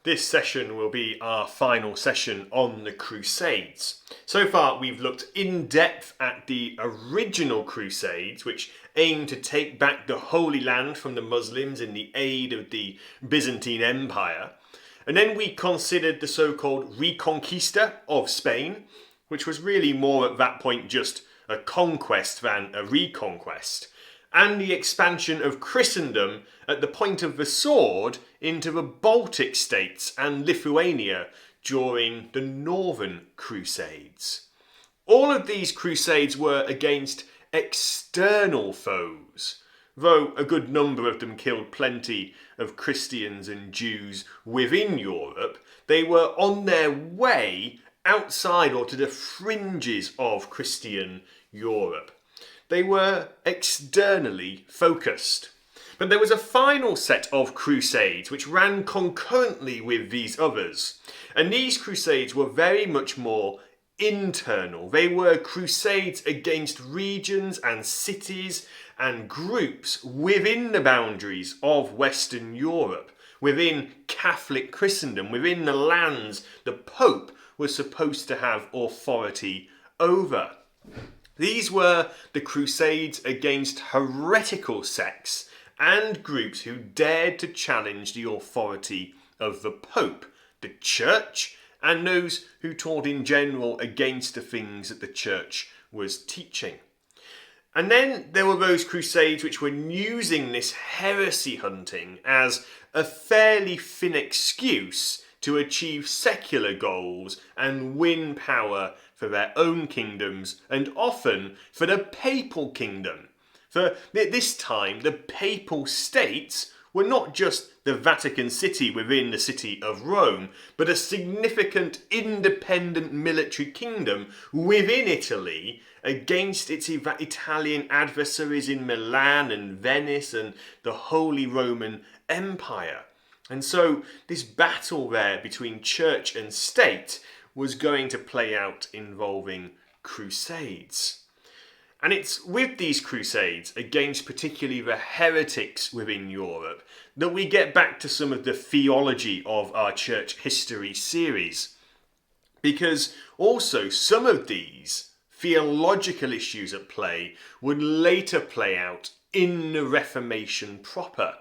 This session will be our final session on the Crusades. So far we've looked in depth at the original Crusades, which aimed to take back the Holy Land from the Muslims in the aid of the Byzantine Empire. And then we considered the so-called Reconquista of Spain, which was really more at that point just a conquest than a reconquest, and the expansion of Christendom at the point of the sword into the Baltic states and Lithuania during the Northern Crusades. All of these crusades were against external foes, though a good number of them killed plenty of Christians and Jews within Europe. They were on their way outside or to the fringes of Christian Europe. They were externally focused. But there was a final set of crusades which ran concurrently with these others. And these crusades were very much more internal. They were crusades against regions and cities and groups within the boundaries of Western Europe, within Catholic Christendom, within the lands the Pope was supposed to have authority over. These were the Crusades against heretical sects and groups who dared to challenge the authority of the Pope, the Church, and those who taught in general against the things that the Church was teaching. And then there were those Crusades which were using this heresy hunting as a fairly thin excuse to achieve secular goals and win power for their own kingdoms, and often for the papal kingdom. For this time, the papal states were not just the Vatican City within the city of Rome, but a significant independent military kingdom within Italy against its Italian adversaries in Milan and Venice and the Holy Roman Empire. And so this battle there between church and state was going to play out involving crusades. And it's with these crusades against particularly the heretics within Europe that we get back to some of the theology of our church history series. Because also some of these theological issues at play would later play out in the Reformation proper.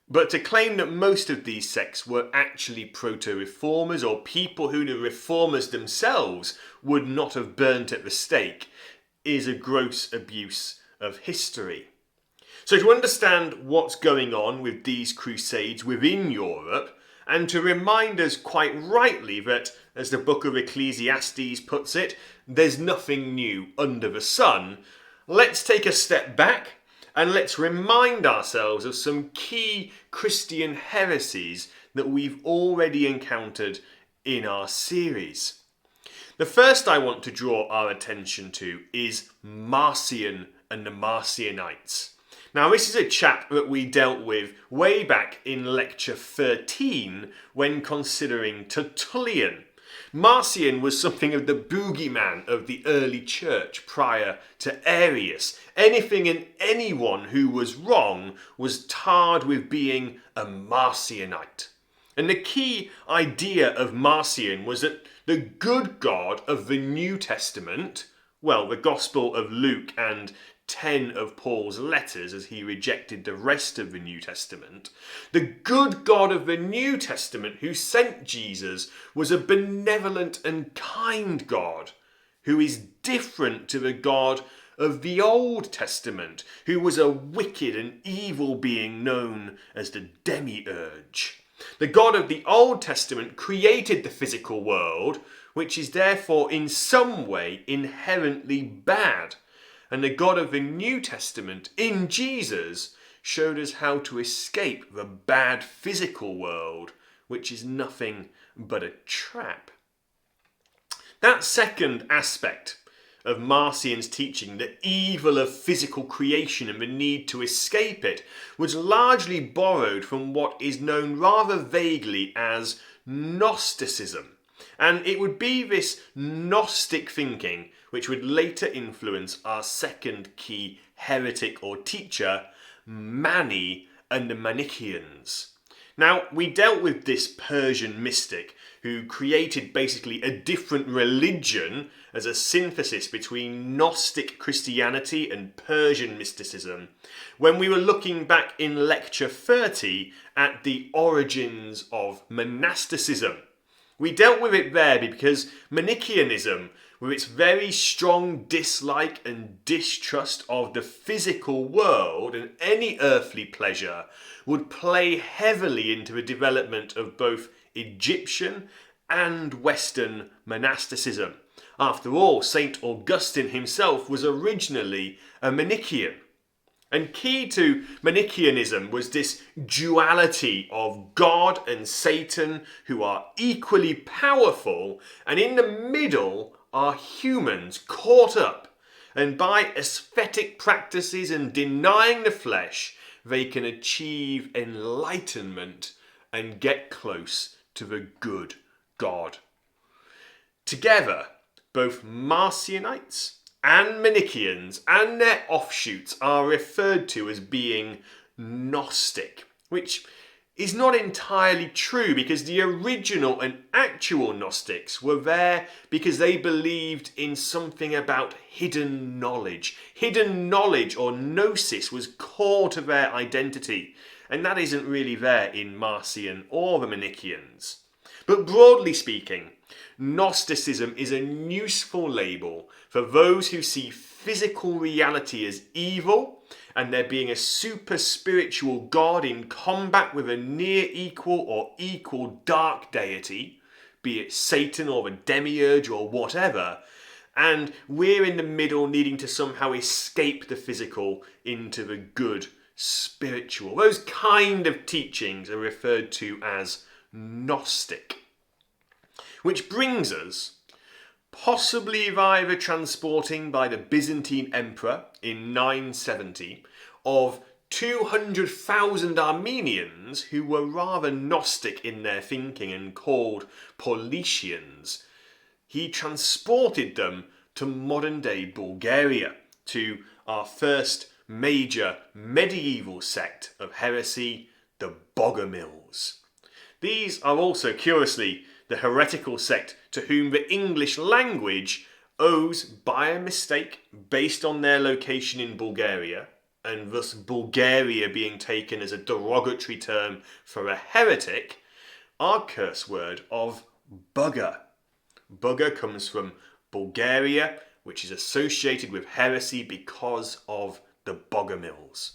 But to claim that most of these sects were actually proto-reformers or people who the reformers themselves would not have burnt at the stake is a gross abuse of history. So to understand what's going on with these crusades within Europe, and to remind us quite rightly that, as the book of Ecclesiastes puts it, there's nothing new under the sun, let's take a step back and let's remind ourselves of some key Christian heresies that we've already encountered in our series. The first I want to draw our attention to is Marcion and the Marcionites. Now, this is a chap that we dealt with way back in lecture 13 when considering Tertullian. Marcion was something of the boogeyman of the early church prior to Arius. Anything and anyone who was wrong was tarred with being a Marcionite. And the key idea of Marcion was that the good God of the New Testament, well, the Gospel of Luke and 10 of Paul's letters as he rejected the rest of the New Testament, the good God of the New Testament who sent Jesus was a benevolent and kind God who is different to the God of the Old Testament, who was a wicked and evil being known as the Demiurge. The God of the Old Testament created the physical world, which is therefore in some way inherently bad. And the God of the New Testament, in Jesus, showed us how to escape the bad physical world, which is nothing but a trap. That second aspect of Marcion's teaching, the evil of physical creation and the need to escape it, was largely borrowed from what is known rather vaguely as Gnosticism. And it would be this Gnostic thinking which would later influence our second key heretic or teacher, Mani and the Manichaeans. Now, we dealt with this Persian mystic who created basically a different religion as a synthesis between Gnostic Christianity and Persian mysticism when we were looking back in lecture 30 at the origins of monasticism. We dealt with it there because Manichaeanism, with its very strong dislike and distrust of the physical world and any earthly pleasure, would play heavily into the development of both Egyptian and Western monasticism. After all, St. Augustine himself was originally a Manichaean. And key to Manichaeanism was this duality of God and Satan, who are equally powerful, and in the middle are humans caught up, and by aesthetic practices and denying the flesh, they can achieve enlightenment and get close to the good God. Together, both Marcionites and Manichaeans and their offshoots are referred to as being Gnostic, which is not entirely true because the original and actual Gnostics were there because they believed in something about hidden knowledge. Hidden knowledge or gnosis was core to their identity, and that isn't really there in Marcion or the Manichaeans. But broadly speaking, Gnosticism is a useful label for those who see physical reality as evil and there being a super spiritual God in combat with a near equal or equal dark deity, be it Satan or the demiurge or whatever, and we're in the middle needing to somehow escape the physical into the good spiritual. Those kind of teachings are referred to as Gnostic. Which brings us, possibly via the transporting by the Byzantine emperor in 970, of 200,000 Armenians who were rather Gnostic in their thinking and called Paulicians. He transported them to modern-day Bulgaria, to our first major medieval sect of heresy, the Bogomils. These are also, curiously, the heretical sect to whom the English language owes, by a mistake, based on their location in Bulgaria, and thus Bulgaria being taken as a derogatory term for a heretic, our curse word of bugger. Bugger comes from Bulgaria, which is associated with heresy because of the Bogomils.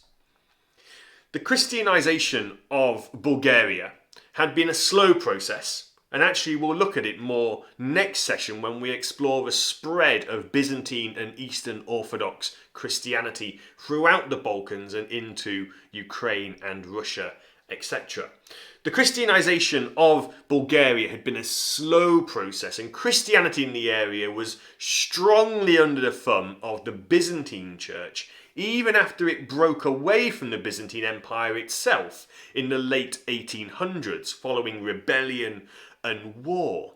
The Christianization of Bulgaria had been a slow process, and actually we'll look at it more next session when we explore the spread of Byzantine and Eastern Orthodox Christianity throughout the Balkans and into Ukraine and Russia, etc. The Christianization of Bulgaria had been a slow process, and Christianity in the area was strongly under the thumb of the Byzantine Church, even after it broke away from the Byzantine Empire itself in the late 1800s following rebellion and war.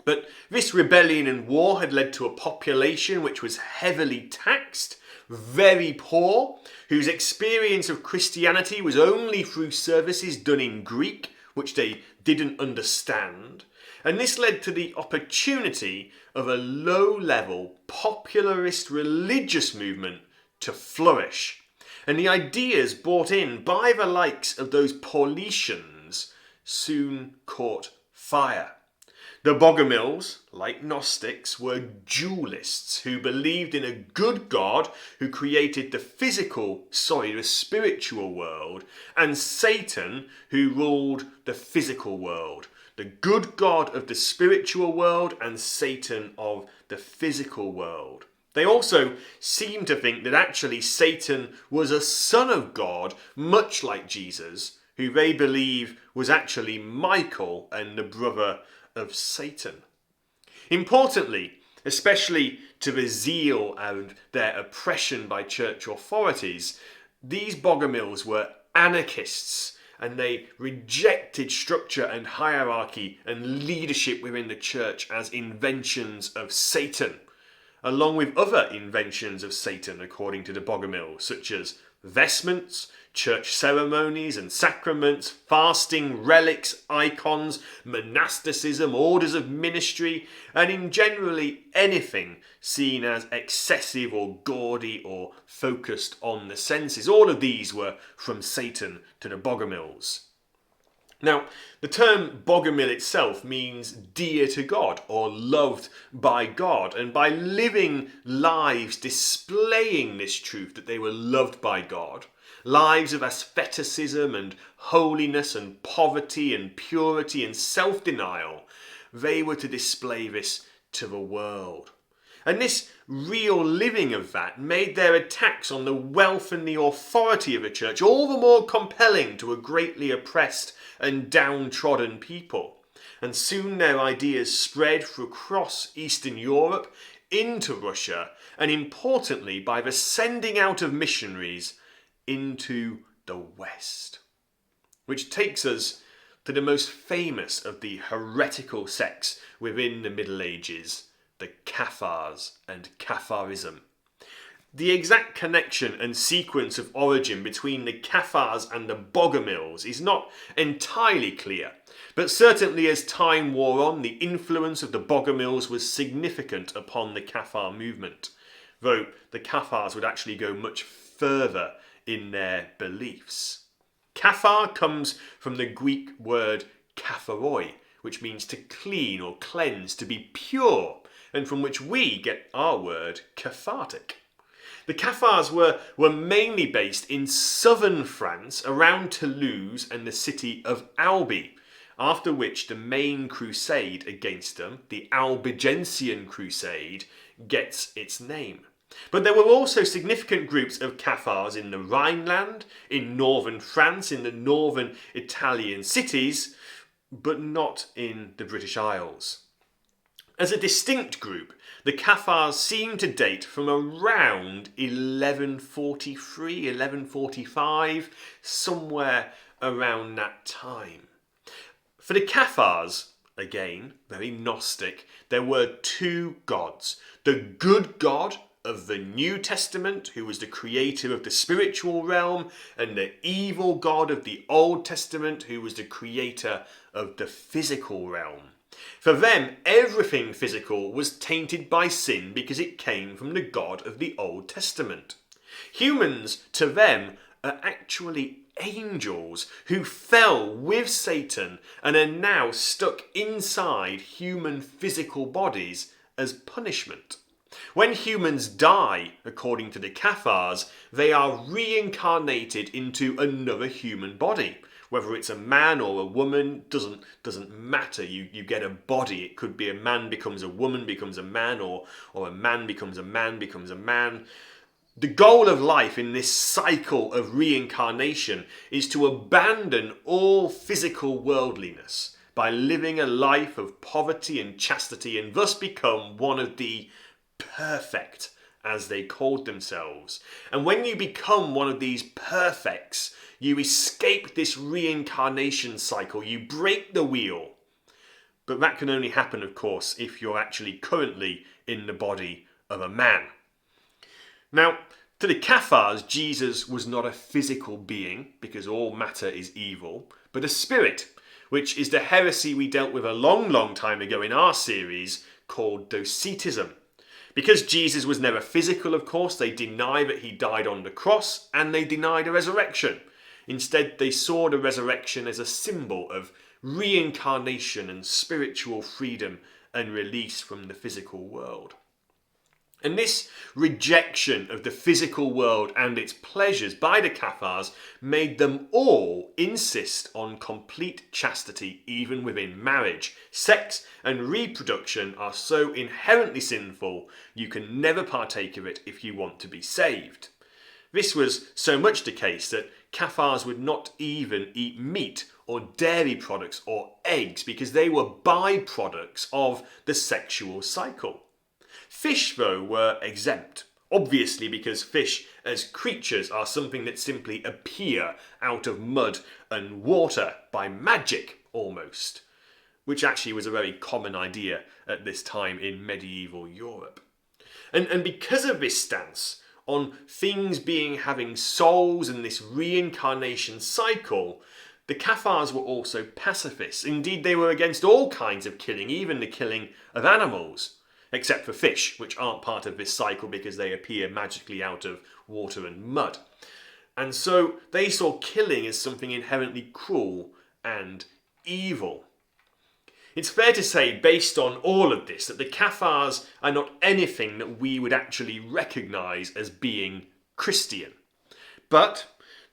But this rebellion and war had led to a population which was heavily taxed, very poor, whose experience of Christianity was only through services done in Greek, which they didn't understand. And this led to the opportunity of a low-level, popularist religious movement to flourish. And the ideas brought in by the likes of those Paulicians soon caught fire. The Bogomils, like Gnostics, were dualists who believed in a good God who created the spiritual world, and Satan who ruled the physical world. The good God of the spiritual world and Satan of the physical world. They also seem to think that actually Satan was a son of God, much like Jesus, who they believe was actually Michael and the brother of Satan. Importantly, especially to the zeal and their oppression by church authorities, these Bogomils were anarchists, and they rejected structure and hierarchy and leadership within the church as inventions of Satan, along with other inventions of Satan according to the Bogomils, such as vestments, church ceremonies and sacraments, fasting, relics, icons, monasticism, orders of ministry, and in generally anything seen as excessive or gaudy or focused on the senses. All of these were from Satan to the Bogomils. Now, the term Bogomil itself means dear to God or loved by God, and by living lives displaying this truth that they were loved by God, lives of asceticism and holiness and poverty and purity and self-denial, they were to display this to the world. And this real living of that made their attacks on the wealth and the authority of the church all the more compelling to a greatly oppressed and downtrodden people. And soon their ideas spread across Eastern Europe into Russia, and importantly by the sending out of missionaries into the West. Which takes us to the most famous of the heretical sects within the Middle Ages, the Cathars and Catharism. The exact connection and sequence of origin between the Cathars and the Bogomils is not entirely clear, but certainly as time wore on, the influence of the Bogomils was significant upon the Cathar movement, though the Cathars would actually go much further in their beliefs. Cathar comes from the Greek word katharoi, which means to clean or cleanse, to be pure, and from which we get our word cathartic. The Cathars were mainly based in southern France around Toulouse and the city of Albi, after which the main crusade against them, the Albigensian Crusade, gets its name. But there were also significant groups of Cathars in the Rhineland, in northern France, in the northern Italian cities, but not in the British Isles. As a distinct group, the Cathars seem to date from around 1143, 1145, somewhere around that time. For the Cathars, again, very Gnostic, there were two gods. The good God of the New Testament, who was the creator of the spiritual realm, and the evil God of the Old Testament, who was the creator of the physical realm. For them, everything physical was tainted by sin because it came from the God of the Old Testament. Humans, to them, are actually angels who fell with Satan and are now stuck inside human physical bodies as punishment. When humans die, according to the Cathars, they are reincarnated into another human body. Whether it's a man or a woman doesn't matter. You get a body. It could be a man becomes a woman, becomes a man, or a man becomes a man, becomes a man. The goal of life in this cycle of reincarnation is to abandon all physical worldliness by living a life of poverty and chastity, and thus become one of the perfect, as they called themselves. And when you become one of these perfects, you escape this reincarnation cycle, you break the wheel. But that can only happen, of course, if you're actually currently in the body of a man. Now, to the Cathars, Jesus was not a physical being, because all matter is evil, but a spirit, which is the heresy we dealt with a long time ago in our series called Docetism. Because Jesus was never physical, of course, they deny that he died on the cross, and they deny the resurrection. Instead, they saw the resurrection as a symbol of reincarnation and spiritual freedom and release from the physical world. And this rejection of the physical world and its pleasures by the Cathars made them all insist on complete chastity even within marriage. Sex and reproduction are so inherently sinful, you can never partake of it if you want to be saved. This was so much the case that Cathars would not even eat meat or dairy products or eggs because they were byproducts of the sexual cycle. Fish, though, were exempt, obviously because fish as creatures are something that simply appear out of mud and water by magic almost, which actually was a very common idea at this time in medieval Europe. And because of this stance, on things having souls and this reincarnation cycle, the Cathars were also pacifists. Indeed, they were against all kinds of killing, even the killing of animals, except for fish, which aren't part of this cycle because they appear magically out of water and mud. And so they saw killing as something inherently cruel and evil. It's fair to say, based on all of this, that the Cathars are not anything that we would actually recognise as being Christian. But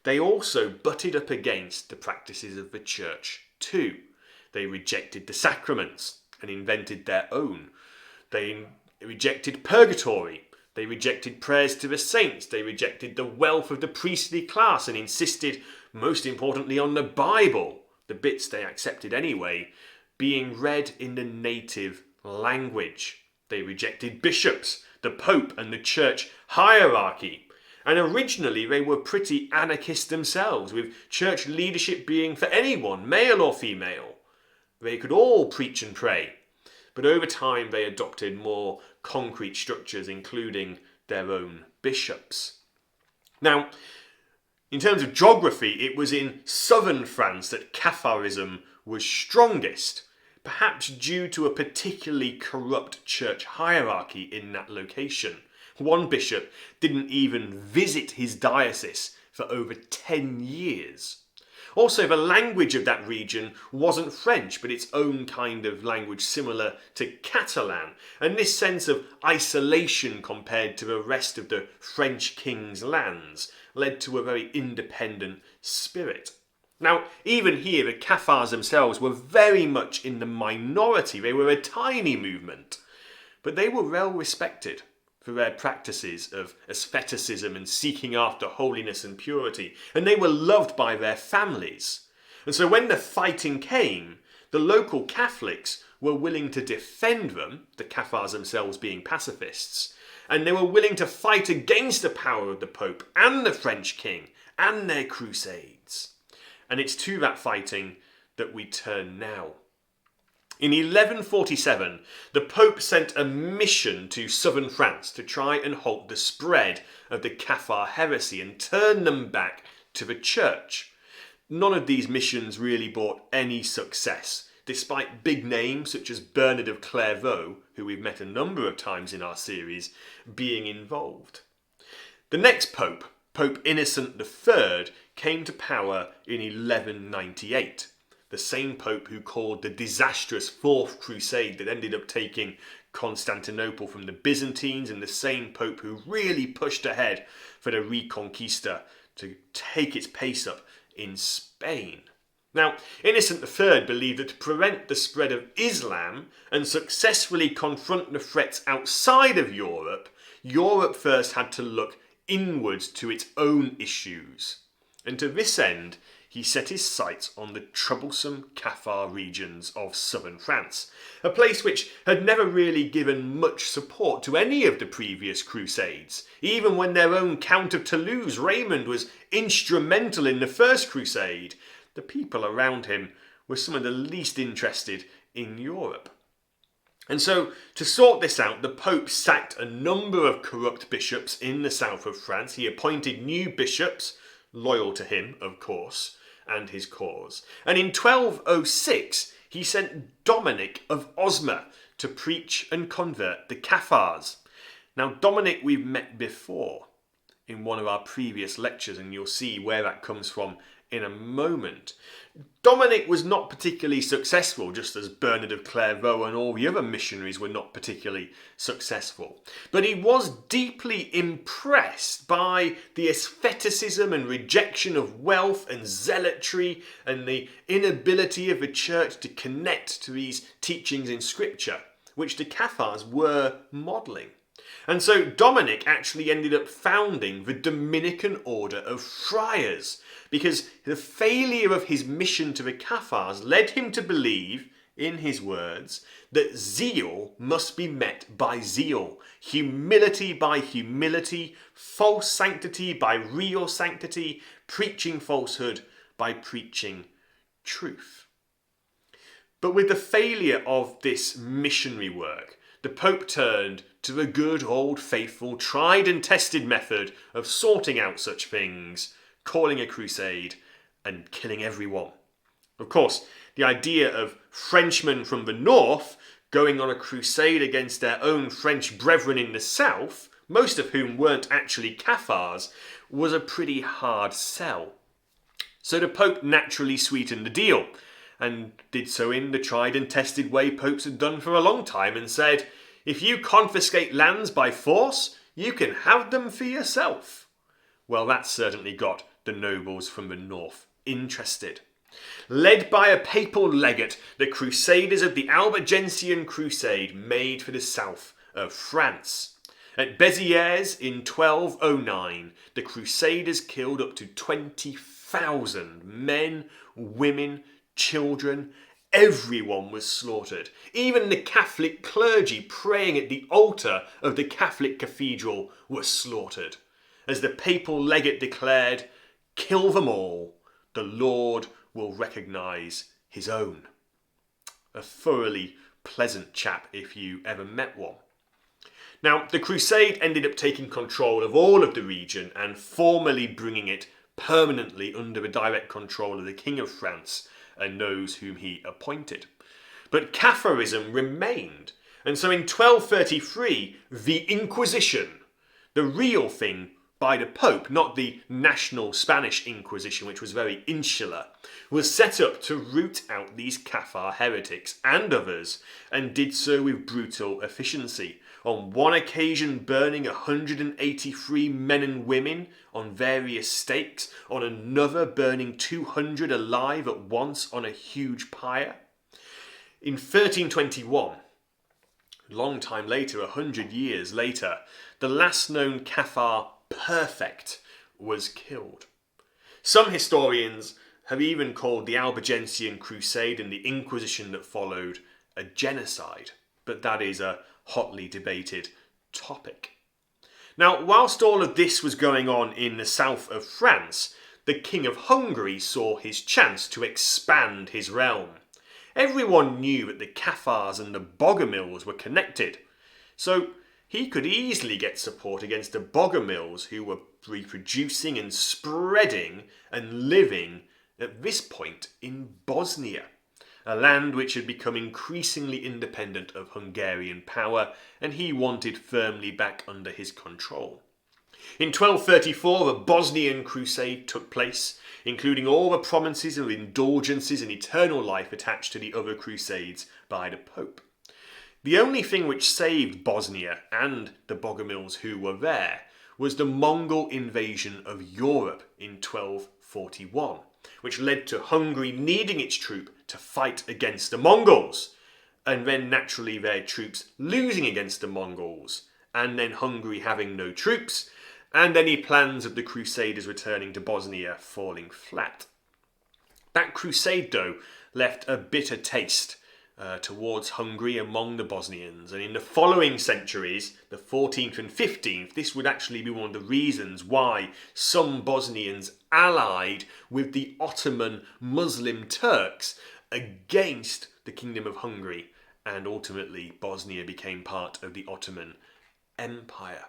they also butted up against the practices of the church too. They rejected the sacraments and invented their own. They rejected purgatory. They rejected prayers to the saints. They rejected the wealth of the priestly class and insisted, most importantly, on the Bible, the bits they accepted anyway, being read in the native language. They rejected bishops, the Pope and the church hierarchy. And originally they were pretty anarchist themselves, with church leadership being for anyone, male or female. They could all preach and pray. But over time they adopted more concrete structures, including their own bishops. Now, in terms of geography, it was in southern France that Catharism was strongest, perhaps due to a particularly corrupt church hierarchy in that location. One bishop didn't even visit his diocese for over 10 years. Also, the language of that region wasn't French, but its own kind of language similar to Catalan, and this sense of isolation compared to the rest of the French king's lands led to a very independent spirit. Now, even here, the Cathars themselves were very much in the minority. They were a tiny movement, but they were well respected for their practices of asceticism and seeking after holiness and purity, and they were loved by their families. And so when the fighting came, the local Catholics were willing to defend them, the Cathars themselves being pacifists, and they were willing to fight against the power of the Pope and the French king and their crusades. And it's to that fighting that we turn now. In 1147, the Pope sent a mission to southern France to try and halt the spread of the Cathar heresy and turn them back to the church. None of these missions really brought any success, despite big names such as Bernard of Clairvaux, who we've met a number of times in our series, being involved. The next Pope, Pope Innocent III, came to power in 1198. The same Pope who called the disastrous Fourth Crusade that ended up taking Constantinople from the Byzantines, and the same Pope who really pushed ahead for the Reconquista to take its pace up in Spain. Now, Innocent III believed that to prevent the spread of Islam and successfully confront the threats outside of Europe, Europe first had to look inwards to its own issues. And to this end, he set his sights on the troublesome Cathar regions of southern France, a place which had never really given much support to any of the previous crusades. Even when their own Count of Toulouse, Raymond, was instrumental in the first crusade, the people around him were some of the least interested in Europe. And so, to sort this out, the Pope sacked a number of corrupt bishops in the south of France. He appointed new bishops, loyal to him, of course, and his cause. And in 1206, he sent Dominic of Osma to preach and convert the Cathars. Now, Dominic we've met before in one of our previous lectures, and you'll see where that comes from in a moment. Dominic was not particularly successful, just as Bernard of Clairvaux and all the other missionaries were not particularly successful. But he was deeply impressed by the asceticism and rejection of wealth and zealotry and the inability of the church to connect to these teachings in scripture, which the Cathars were modelling. And so Dominic actually ended up founding the Dominican Order of Friars, because the failure of his mission to the Cathars led him to believe, in his words, that zeal must be met by zeal, humility by humility, false sanctity by real sanctity, preaching falsehood by preaching truth. But with the failure of this missionary work, the Pope turned to the good old faithful tried and tested method of sorting out such things, calling a crusade and killing everyone. Of course, the idea of Frenchmen from the north going on a crusade against their own French brethren in the south, most of whom weren't actually Cathars, was a pretty hard sell. So the Pope naturally sweetened the deal, and did so in the tried and tested way popes had done for a long time, and said, if you confiscate lands by force, you can have them for yourself. Well, that certainly got the nobles from the north interested. Led by a papal legate, the Crusaders of the Albigensian Crusade made for the south of France. At Béziers in 1209, the Crusaders killed up to 20,000 men, women, children. Everyone was slaughtered. Even the Catholic clergy praying at the altar of the Catholic cathedral were slaughtered. As the papal legate declared, kill them all, the Lord will recognise his own. A thoroughly pleasant chap if you ever met one. Now, the crusade ended up taking control of all of the region and formally bringing it permanently under the direct control of the King of France and those whom he appointed. But Cafirism remained, and so in 1233, the Inquisition, the real thing by the Pope, not the national Spanish Inquisition, which was very insular, was set up to root out these Cathar heretics and others, and did so with brutal efficiency. On one occasion burning 183 men and women on various stakes, on another burning 200 alive at once on a huge pyre. In 1321, a long time later, 100 years later, the last known Cathar perfect was killed. Some historians have even called the Albigensian Crusade and the Inquisition that followed a genocide, but that is a hotly debated topic. Now, whilst all of this was going on in the south of France, the King of Hungary saw his chance to expand his realm. Everyone knew that the Cathars and the Bogomils were connected, so he could easily get support against the Bogomils, who were reproducing and spreading and living at this point in Bosnia, a land which had become increasingly independent of Hungarian power, and he wanted firmly back under his control. In 1234, the Bosnian Crusade took place, including all the promises of indulgences and eternal life attached to the other crusades by the Pope. The only thing which saved Bosnia and the Bogomils who were there was the Mongol invasion of Europe in 1241, which led to Hungary needing its troop to fight against the Mongols, and then naturally their troops losing against the Mongols, and then Hungary having no troops, and any plans of the Crusaders returning to Bosnia falling flat. That crusade, though, left a bitter taste towards Hungary among the Bosnians, and in the following centuries, the 14th and 15th, this would actually be one of the reasons why some Bosnians allied with the Ottoman Muslim Turks against the Kingdom of Hungary, and ultimately Bosnia became part of the Ottoman Empire.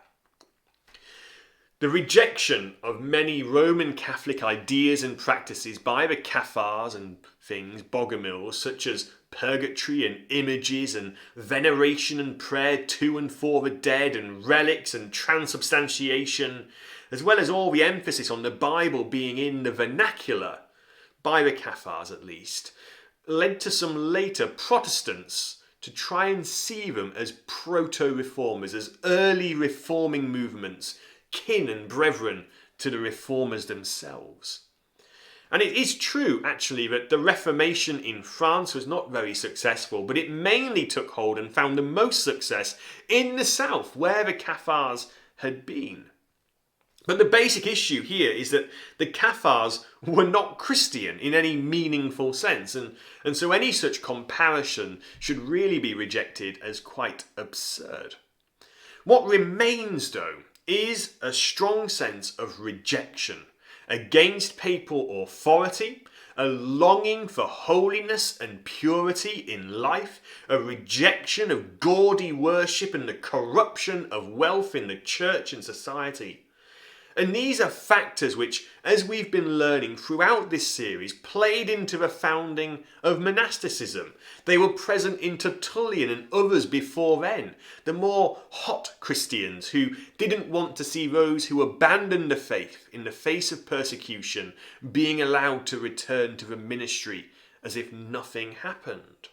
The rejection of many Roman Catholic ideas and practices by the Cathars and things, Bogomils, such as purgatory and images and veneration and prayer to and for the dead and relics and transubstantiation, as well as all the emphasis on the Bible being in the vernacular, by the Cathars at least, led to some later Protestants to try and see them as proto-reformers, as early reforming movements, kin and brethren to the reformers themselves. And it is true, actually, that the Reformation in France was not very successful, but it mainly took hold and found the most success in the south, where the Cathars had been. But the basic issue here is that the Cathars were not Christian in any meaningful sense, and so any such comparison should really be rejected as quite absurd. What remains, though, is a strong sense of rejection against papal authority, a longing for holiness and purity in life, a rejection of gaudy worship and the corruption of wealth in the church and society. And these are factors which, as we've been learning throughout this series, played into the founding of monasticism. They were present in Tertullian and others before then, the more hot Christians who didn't want to see those who abandoned the faith in the face of persecution being allowed to return to the ministry as if nothing happened.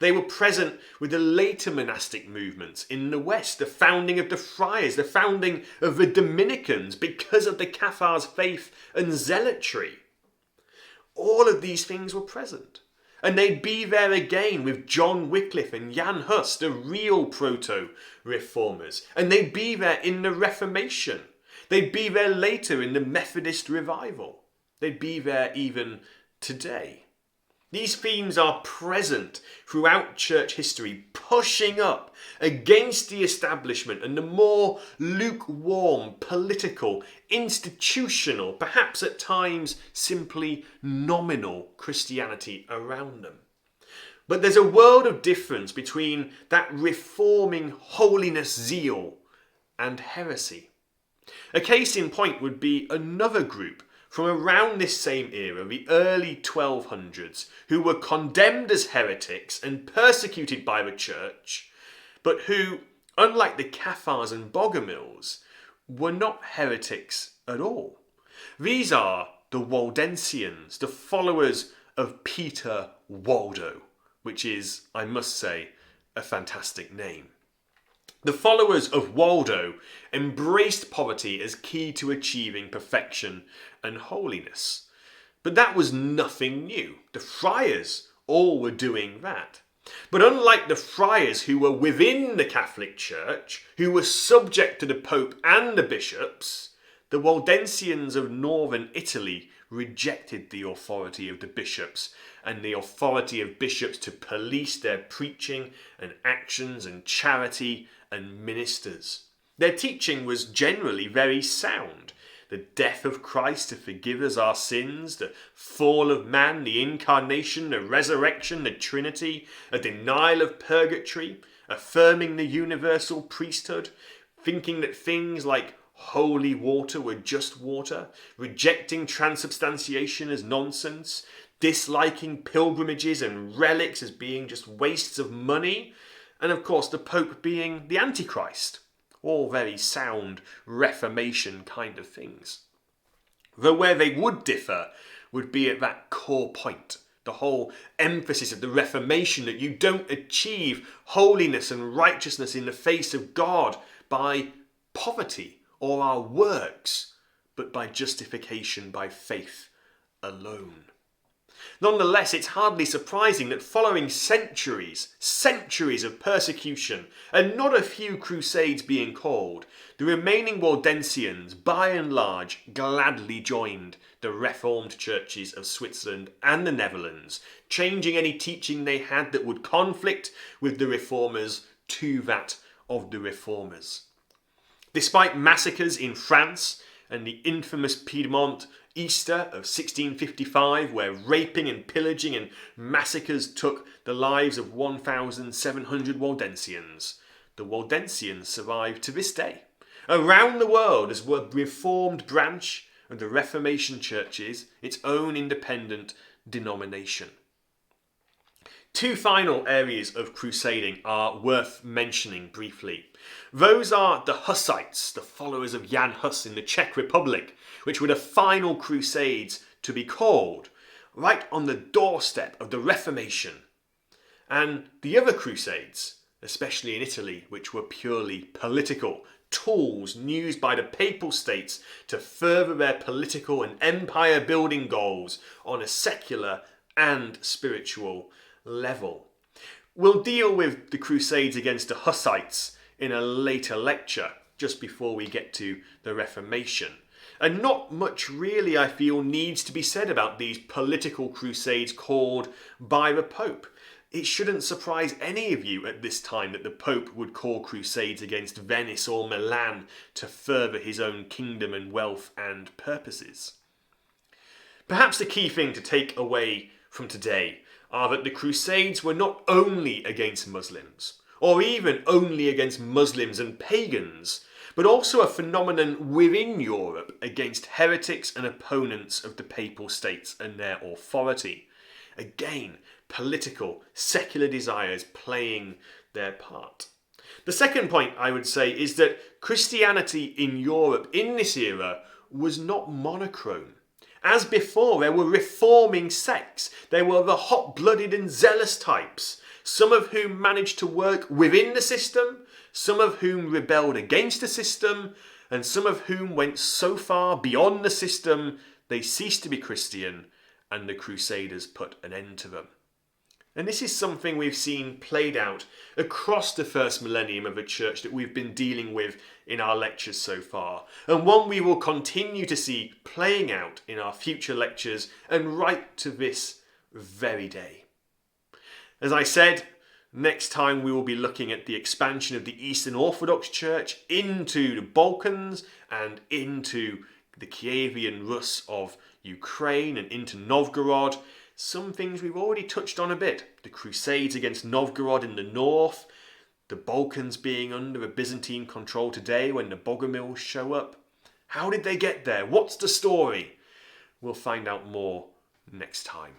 They were present with the later monastic movements in the West, the founding of the Friars, the founding of the Dominicans because of the Cathars' faith and zealotry. All of these things were present. And they'd be there again with John Wycliffe and Jan Hus, the real proto-reformers. And they'd be there in the Reformation. They'd be there later in the Methodist revival. They'd be there even today. These themes are present throughout church history, pushing up against the establishment and the more lukewarm, political, institutional, perhaps at times simply nominal Christianity around them. But there's a world of difference between that reforming holiness zeal and heresy. A case in point would be another group from around this same era, the early 1200s, who were condemned as heretics and persecuted by the church, but who, unlike the Cathars and Bogomils, were not heretics at all. These are the Waldensians, the followers of Peter Waldo, which is, I must say, a fantastic name. The followers of Waldo embraced poverty as key to achieving perfection and holiness. But that was nothing new. The friars all were doing that. But unlike the friars who were within the Catholic Church, who were subject to the Pope and the bishops, the Waldensians of northern Italy rejected the authority of the bishops and the authority of bishops to police their preaching and actions and charity and ministers. Their teaching was generally very sound. The death of Christ to forgive us our sins, the fall of man, the incarnation, the resurrection, the Trinity, a denial of purgatory, affirming the universal priesthood, thinking that things like holy water were just water, rejecting transubstantiation as nonsense, disliking pilgrimages and relics as being just wastes of money, and of course the Pope being the Antichrist. All very sound Reformation kind of things. Though where they would differ would be at that core point, the whole emphasis of the Reformation that you don't achieve holiness and righteousness in the face of God by poverty or our works, but by justification by faith alone. Nonetheless, it's hardly surprising that following centuries of persecution, and not a few crusades being called, the remaining Waldensians, by and large, gladly joined the Reformed churches of Switzerland and the Netherlands, changing any teaching they had that would conflict with the Reformers to that of the Reformers. Despite massacres in France and the infamous Piedmont Easter of 1655, where raping and pillaging and massacres took the lives of 1,700 Waldensians, the Waldensians survive to this day, around the world as a reformed branch of the Reformation churches, its own independent denomination. Two final areas of crusading are worth mentioning briefly. Those are the Hussites, the followers of Jan Hus in the Czech Republic, which were the final crusades to be called, right on the doorstep of the Reformation. And the other crusades, especially in Italy, which were purely political, tools used by the papal states to further their political and empire building goals on a secular and spiritual level. We'll deal with the Crusades against the Hussites in a later lecture, just before we get to the Reformation. And not much really, I feel, needs to be said about these political crusades called by the Pope. It shouldn't surprise any of you at this time that the Pope would call crusades against Venice or Milan to further his own kingdom and wealth and purposes. Perhaps the key thing to take away from today are that the Crusades were not only against Muslims, or even only against Muslims and pagans, but also a phenomenon within Europe against heretics and opponents of the papal states and their authority. Again, political, secular desires playing their part. The second point I would say is that Christianity in Europe in this era was not monochrome. As before, there were reforming sects. There were the hot-blooded and zealous types, some of whom managed to work within the system, some of whom rebelled against the system, and some of whom went so far beyond the system they ceased to be Christian, and the Crusaders put an end to them. And this is something we've seen played out across the first millennium of the church that we've been dealing with in our lectures so far, and one we will continue to see playing out in our future lectures and right to this very day. As I said, next time we will be looking at the expansion of the Eastern Orthodox Church into the Balkans and into the Kievan Rus of Ukraine and into Novgorod. Some things we've already touched on a bit. The Crusades against Novgorod in the north, the Balkans being under a Byzantine control today when the Bogomils show up. How did they get there? What's the story? We'll find out more next time.